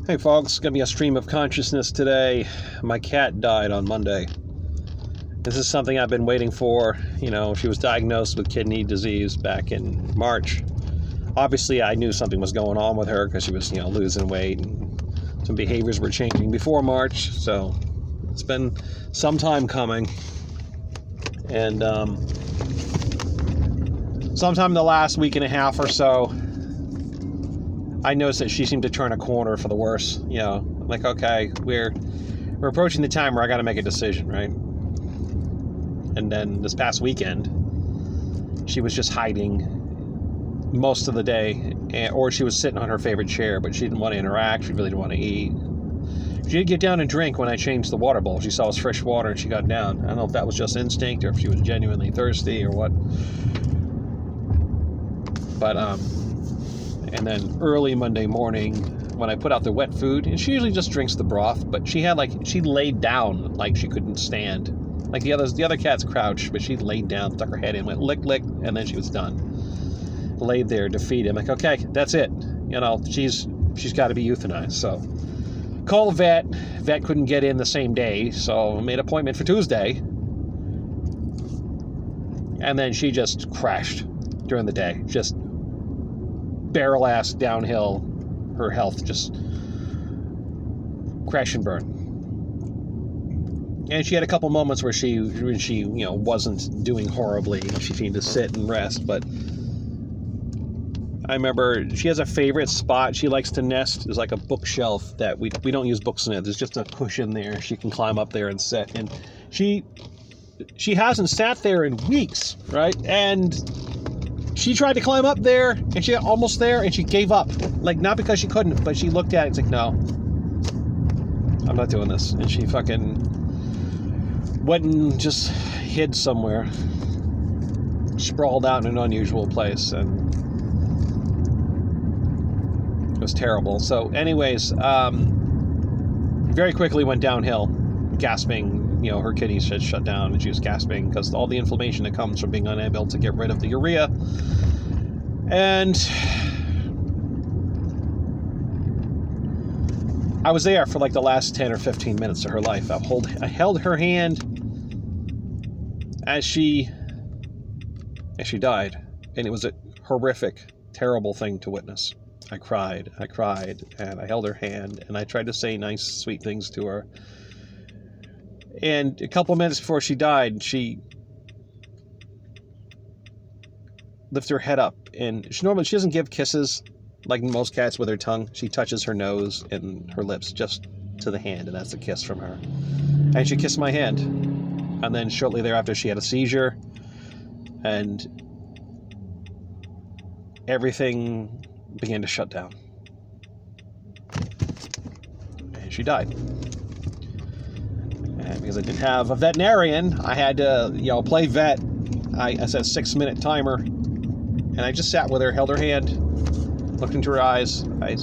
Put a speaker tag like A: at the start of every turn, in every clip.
A: Hey folks, gonna be a stream of consciousness today. My cat died on Monday. This is something I've been waiting for. She was diagnosed with kidney disease back in March. Obviously, I knew something was going on with her because she was, losing weight and some behaviors were changing before March. So it's been some time coming. And sometime in the last week and a half or so, I noticed that she seemed to turn a corner for the worse. I'm like, okay, we're approaching the time where I got to make a decision, right? And then this past weekend, she was just hiding most of the day, or she was sitting on her favorite chair, but she didn't want to interact. She really didn't want to eat. She did get down and drink when I changed the water bowl. She saw it was fresh water and she got down. I don't know if that was just instinct or if she was genuinely thirsty or what. But and then early Monday morning, when I put out the wet food, and she usually just drinks the broth, but she laid down like she couldn't stand. Like the other cats crouched, but she laid down, stuck her head in, went lick, lick, and then she was done. Laid there defeated. I'm like, okay, that's it. She's got to be euthanized. So called vet. Vet couldn't get in the same day, so I made an appointment for Tuesday. And then she just crashed during the day. Just barrel ass downhill. Her health just crash and burn. And she had a couple moments where she wasn't doing horribly. She needed to sit and rest, but I remember she has a favorite spot she likes to nest. There's like a bookshelf that we don't use books in it. There's just a cushion there. She can climb up there and sit. And she hasn't sat there in weeks, right? And she tried to climb up there, and she got almost there, and she gave up. Like, not because she couldn't, but she looked at it and was like, no, I'm not doing this. And she fucking went and just hid somewhere. Sprawled out in an unusual place, and it was terrible. So anyways, very quickly went downhill, gasping. Her kidneys had shut down and she was gasping because all the inflammation that comes from being unable to get rid of the urea. And I was there for like the last 10 or 15 minutes of her life. I held her hand as she died, and it was a horrific, terrible thing to witness. I cried, and I held her hand, and I tried to say nice, sweet things to her. And a couple minutes before she died, she lifted her head up, and she doesn't give kisses like most cats with her tongue. She touches her nose and her lips just to the hand, and that's a kiss from her. And she kissed my hand. And then shortly thereafter, she had a seizure, and everything began to shut down. And she died. And because I didn't have a veterinarian, I had to, play vet. I set a 6-minute timer, and I just sat with her, held her hand, looked into her eyes. I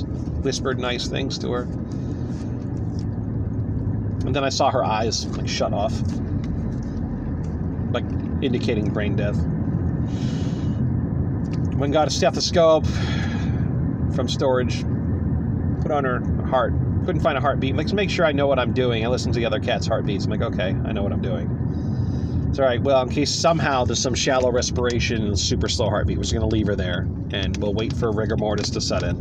A: whispered nice things to her. And then I saw her eyes shut off, like indicating brain death. Went and got a stethoscope from storage, put on her heart. Couldn't find a heartbeat. Like, to make sure I know what I'm doing, I listen to the other cat's heartbeats. I'm like, okay, I know what I'm doing. It's all right. Well, in case somehow there's some shallow respiration and super slow heartbeat, we're just going to leave her there, and we'll wait for rigor mortis to set in,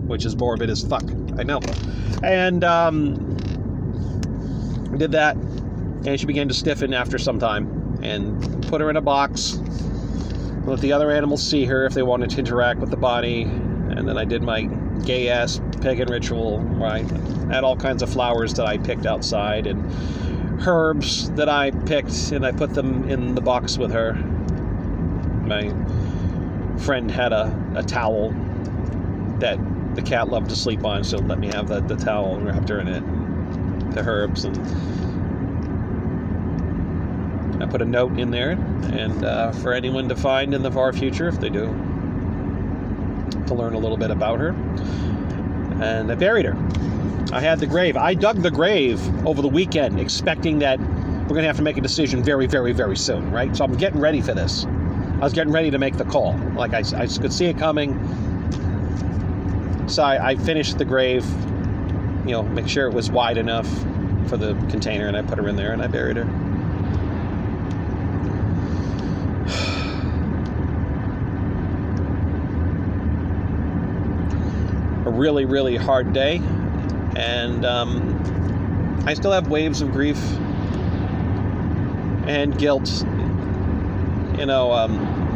A: which is morbid as fuck. I know. And did that, and she began to stiffen after some time, and put her in a box. Let the other animals see her if they wanted to interact with the body. And then I did my gay-ass pagan ritual where I had all kinds of flowers that I picked outside and herbs that I picked, and I put them in the box with her. My friend had a towel that the cat loved to sleep on, so let me have the towel and wrapped her in it, the herbs, and I put a note in there, and for anyone to find in the far future, if they do, to learn a little bit about her. And I buried her. I had the grave. I dug the grave over the weekend, expecting that we're going to have to make a decision very, very, very soon, right? So I'm getting ready for this. I was getting ready to make the call. Like, I could see it coming. So I finished the grave, make sure it was wide enough for the container, and I put her in there and I buried her. A really, really hard day, and I still have waves of grief and guilt.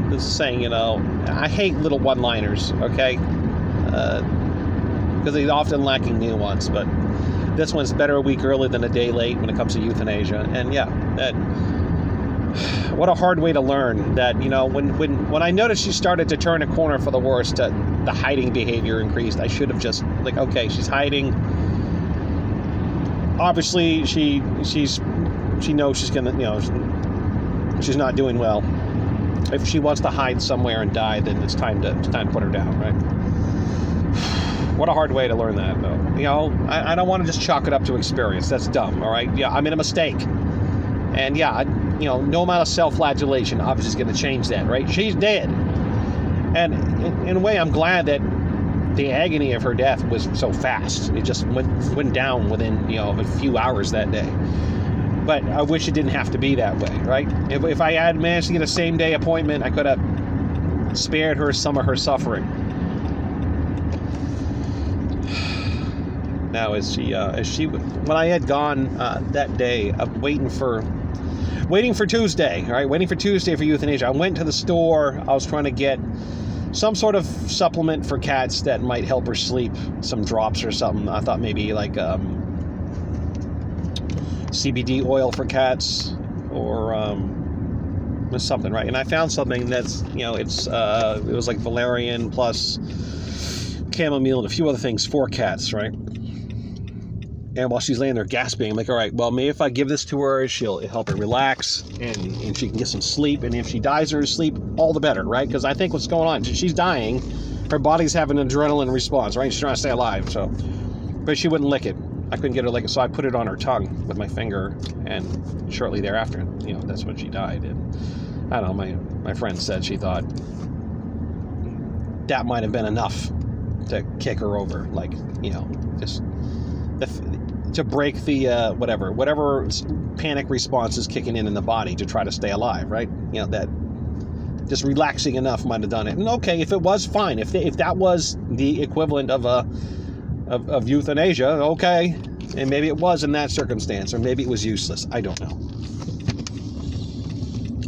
A: This is saying, I hate little one-liners, okay? Because they're often lacking nuance, but this one's better a week early than a day late when it comes to euthanasia. And yeah, what a hard way to learn that, when I noticed she started to turn a corner for the worse, the hiding behavior increased. I should have just, okay, she's hiding. Obviously, she knows she's gonna, she's not doing well. If she wants to hide somewhere and die, then it's time to put her down, right? What a hard way to learn that, though. I don't want to just chalk it up to experience. That's dumb, all right? Yeah, I made a mistake. And yeah, no amount of self-flagellation obviously is going to change that, right? She's dead. And in a way, I'm glad that the agony of her death was so fast. It just went down within, a few hours that day. But I wish it didn't have to be that way, right? If I had managed to get a same-day appointment, I could have spared her some of her suffering. Now, as she when I had gone that day, waiting for Tuesday, all right? Waiting for Tuesday for euthanasia. I went to the store. I was trying to get some sort of supplement for cats that might help her sleep, some drops or something. I thought maybe like CBD oil for cats or something, right? And I found something that's, it was like valerian plus chamomile and a few other things for cats, right? And while she's laying there gasping, I'm like, all right, well, maybe if I give this to her, it'll help her relax and she can get some sleep. And if she dies in her sleep, all the better, right? Because I think what's going on, she's dying. Her body's having an adrenaline response, right? She's trying to stay alive, so. But she wouldn't lick it. I couldn't get her to lick it, so I put it on her tongue with my finger. And shortly thereafter, that's when she died. And I don't know, my friend said she thought that might have been enough to kick her over. Just to break the whatever panic response is kicking in the body to try to stay alive, right? That just relaxing enough might have done it. And okay, if it was, fine. If that was the equivalent of euthanasia, okay, and maybe it was in that circumstance, or maybe it was useless. I don't know.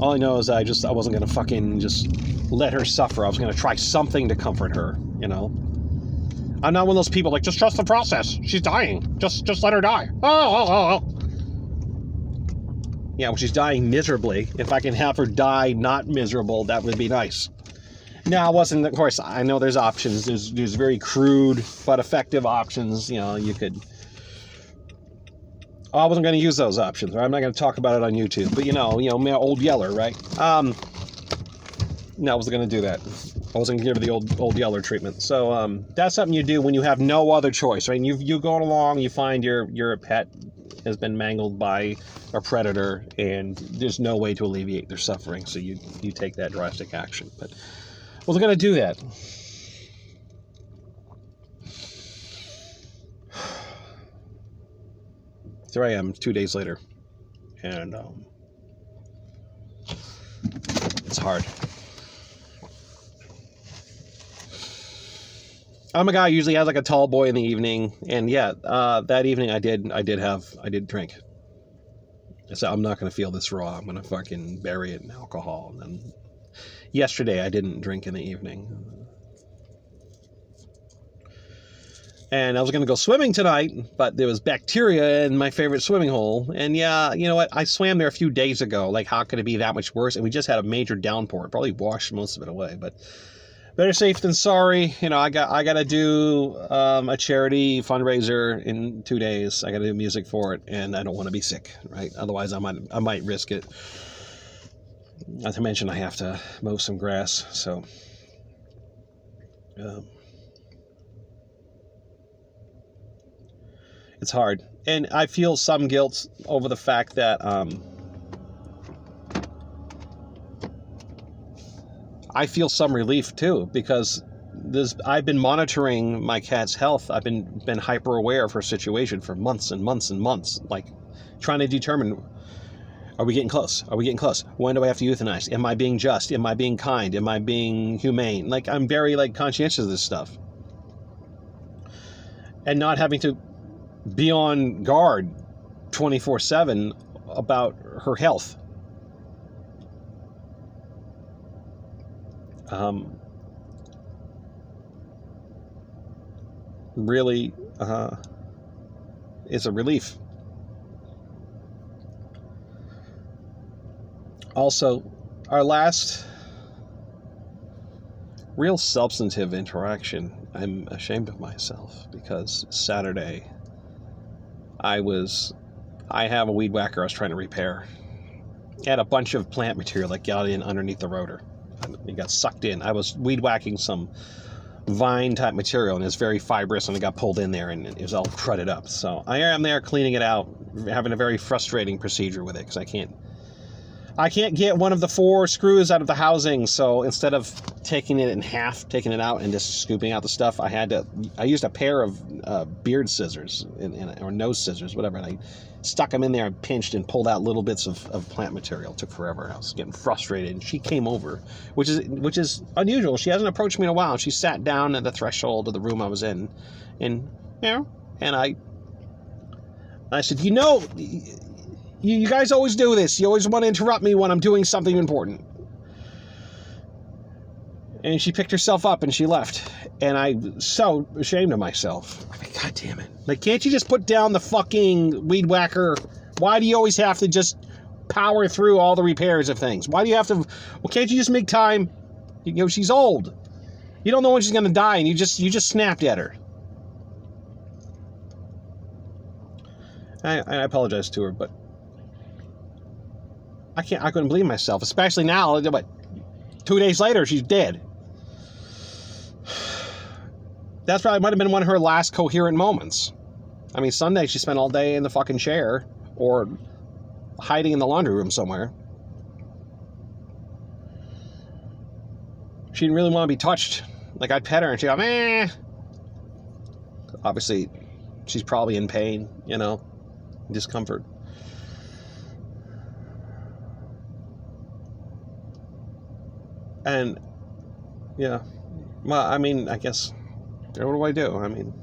A: All I know is I wasn't gonna fucking just let her suffer. I was gonna try something to comfort her. I'm not one of those people like, just trust the process. She's dying. Just let her die. Oh. Yeah, well, she's dying miserably. If I can have her die not miserable, that would be nice. Now, it wasn't, of course, I know there's options. There's very crude but effective options. You could. I wasn't going to use those options. Right? I'm not going to talk about it on YouTube. But old Yeller, right? No, I wasn't going to do that. I wasn't going to give her the old Yeller treatment. So that's something you do when you have no other choice, right? And you go along, you find your pet has been mangled by a predator, and there's no way to alleviate their suffering. So you take that drastic action. But I wasn't going to do that. Here I am 2 days later, and it's hard. I'm a guy who usually has like a tall boy in the evening, and yeah, that evening I did drink. So I'm not going to feel this raw. I'm going to fucking bury it in alcohol. And then yesterday I didn't drink in the evening. And I was going to go swimming tonight, but there was bacteria in my favorite swimming hole. And yeah, you know what? I swam there a few days ago. Like, how could it be that much worse? And we just had a major downpour. It probably washed most of it away, but better safe than sorry. I got to do a charity fundraiser in 2 days. I got to do music for it, and I don't want to be sick, right? Otherwise, I might risk it. Not to mention, I have to mow some grass, so it's hard. And I feel some guilt over the fact that I feel some relief too, because I've been monitoring my cat's health. I've been hyper aware of her situation for months and months and months, like trying to determine, are we getting close? Are we getting close? When do I have to euthanize? Am I being just? Am I being kind? Am I being humane? Like, I'm very like conscientious of this stuff, and not having to be on guard 24/7 about her health. Really is a relief. Also, our last real substantive interaction, I'm ashamed of myself, because Saturday I have a weed whacker I was trying to repair. It had a bunch of plant material that got in underneath the rotor. It got sucked in. I was weed whacking some vine type material, and it's very fibrous, and it got pulled in there, and it was all crudded up. So I am there cleaning it out, having a very frustrating procedure with it, because I can't get one of the 4 screws out of the housing. So instead of taking it in half, taking it out and just scooping out the stuff, I used a pair of beard scissors or nose scissors, whatever, and I stuck them in there and pinched and pulled out little bits of plant material. It took forever. I was getting frustrated, and she came over, which is unusual. She hasn't approached me in a while. She sat down at the threshold of the room I was in, and I said, you guys always do this. You always want to interrupt me when I'm doing something important. And she picked herself up and she left. And I'm so ashamed of myself. I mean, God damn it. Like, can't you just put down the fucking weed whacker? Why do you always have to just power through all the repairs of things? Why do you have to? Well, can't you just make time? She's old. You don't know when she's going to die, and you just snapped at her. I apologize to her, but I couldn't believe myself, especially now. What, 2 days later, she's dead. That's probably might have been one of her last coherent moments. I mean, Sunday she spent all day in the fucking chair or hiding in the laundry room somewhere. She didn't really want to be touched. Like, I'd pet her and she'd go, meh. Obviously, she's probably in pain, discomfort. And, yeah, well, I mean, I guess, what do? I mean,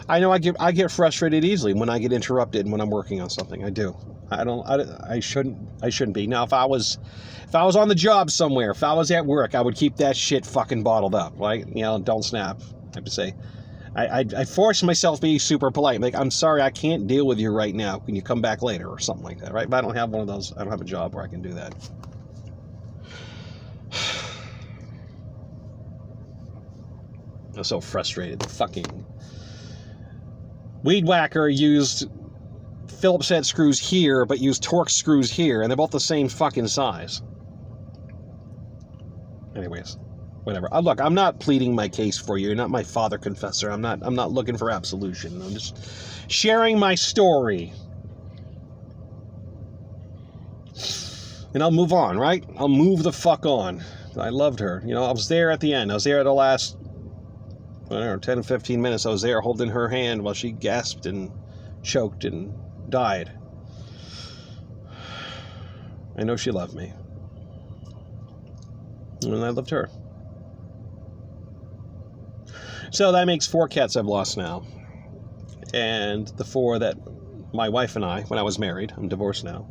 A: I know I get frustrated easily when I get interrupted when I'm working on something. I do. I shouldn't be. Now, if I was on the job somewhere, if I was at work, I would keep that shit fucking bottled up, right? Don't snap. I have to say, I force myself to be super polite. Like, I'm sorry, I can't deal with you right now. Can you come back later or something like that, right? But I don't have one of those. I don't have a job where I can do that. I was so frustrated. The fucking weed whacker used Phillips head screws here, but used Torx screws here, and they're both the same fucking size. Anyways, whatever. Look, I'm not pleading my case for you. You're not my father confessor. I'm not looking for absolution. I'm just sharing my story. And I'll move on, right? I'll move the fuck on. I loved her. I was there at the end. I was there at the last 10 or 15 minutes. I was there holding her hand while she gasped and choked and died. I know she loved me. And I loved her. So that makes 4 cats I've lost now. And the 4 that my wife and I, when I was married, I'm divorced now,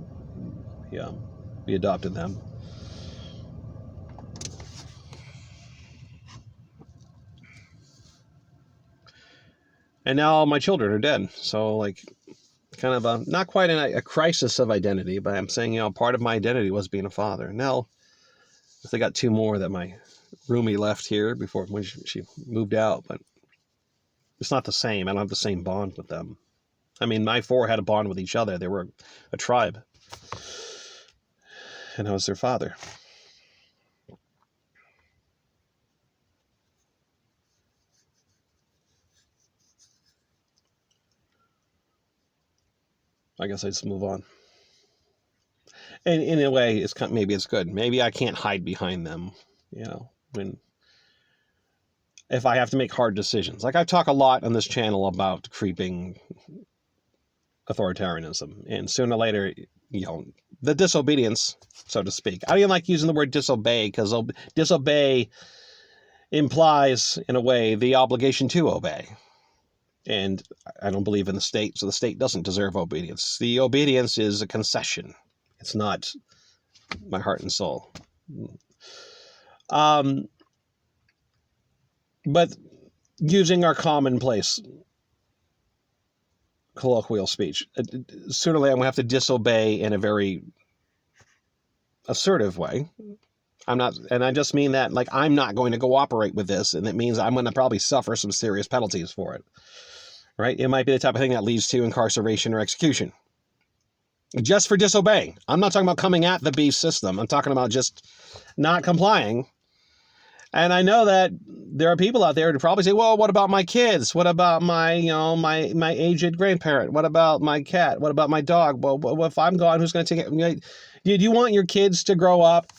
A: we adopted them. And now all my children are dead. So, like, kind of not quite a crisis of identity, but I'm saying, part of my identity was being a father. Now, I got 2 more that my roomie left here before when she moved out, but it's not the same. I don't have the same bond with them. I mean, my 4 had a bond with each other. They were a tribe. And I was their father. I guess I just move on. And in a way, maybe it's good. Maybe I can't hide behind them, when if I have to make hard decisions. Like I talk a lot on this channel about creeping authoritarianism, and sooner or later, the disobedience, so to speak. I don't even like using the word disobey, because disobey implies, in a way, the obligation to obey. And I don't believe in the state, so the state doesn't deserve obedience. The obedience is a concession. It's not my heart and soul. But using our commonplace colloquial speech, sooner or later I'm going to have to disobey in a very assertive way. And I just mean that, like, I'm not going to cooperate with this, and it means I'm going to probably suffer some serious penalties for it. Right? It might be the type of thing that leads to incarceration or execution. Just for disobeying. I'm not talking about coming at the beast system. I'm talking about just not complying. And I know that there are people out there who probably say, well, what about my kids? What about my aged grandparent? What about my cat? What about my dog? Well, if I'm gone, who's going to take it? Do you want your kids to grow up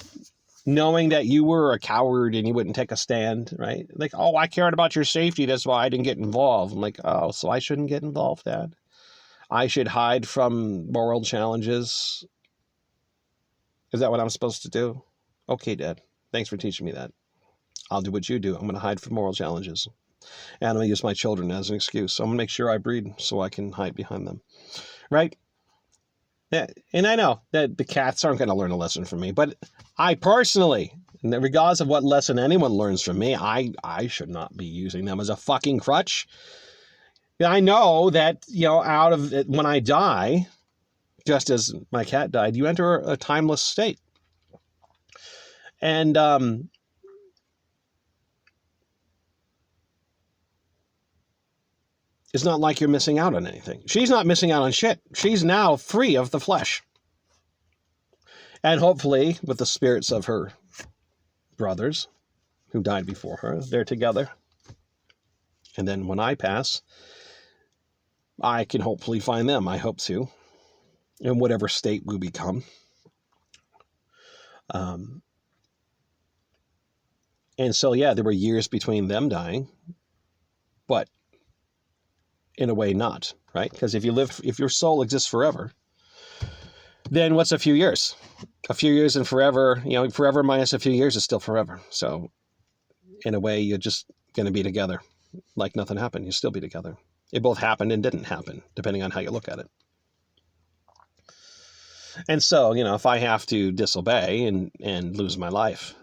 A: knowing that you were a coward and you wouldn't take a stand, right? Like, oh, I cared about your safety, that's why I didn't get involved. I'm like, oh, so I shouldn't get involved, Dad? I should hide from moral challenges? Is that what I'm supposed to do? Okay, Dad. Thanks for teaching me that. I'll do what you do. I'm going to hide from moral challenges. And I'm going to use my children as an excuse. So I'm going to make sure I breed so I can hide behind them. Right? Yeah. And I know that the cats aren't going to learn a lesson from me. But I personally, regardless of what lesson anyone learns from me, I should not be using them as a fucking crutch. I know that, out of it, when I die, just as my cat died, you enter a timeless state. And it's not like you're missing out on anything. She's not missing out on shit. She's now free of the flesh. And hopefully, with the spirits of her brothers who died before her, they're together. And then when I pass, I can hopefully find them. I hope to. In whatever state we become. And so, yeah, there were years between them dying. But in a way not, right? Because if your soul exists forever, then what's a few years? A few years and forever, forever minus a few years is still forever. So in a way, you're just going to be together. Like nothing happened. You'll still be together. It both happened and didn't happen, depending on how you look at it. And so, if I have to disobey and lose my life,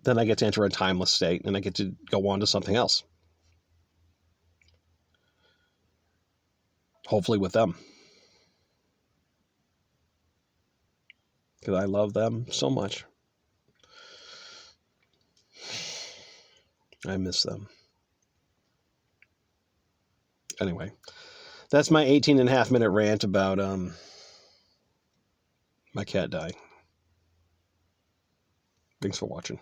A: then I get to enter a timeless state and I get to go on to something else. Hopefully with them. Because I love them so much. I miss them. Anyway, that's my 18.5-minute rant about my cat dying. Thanks for watching.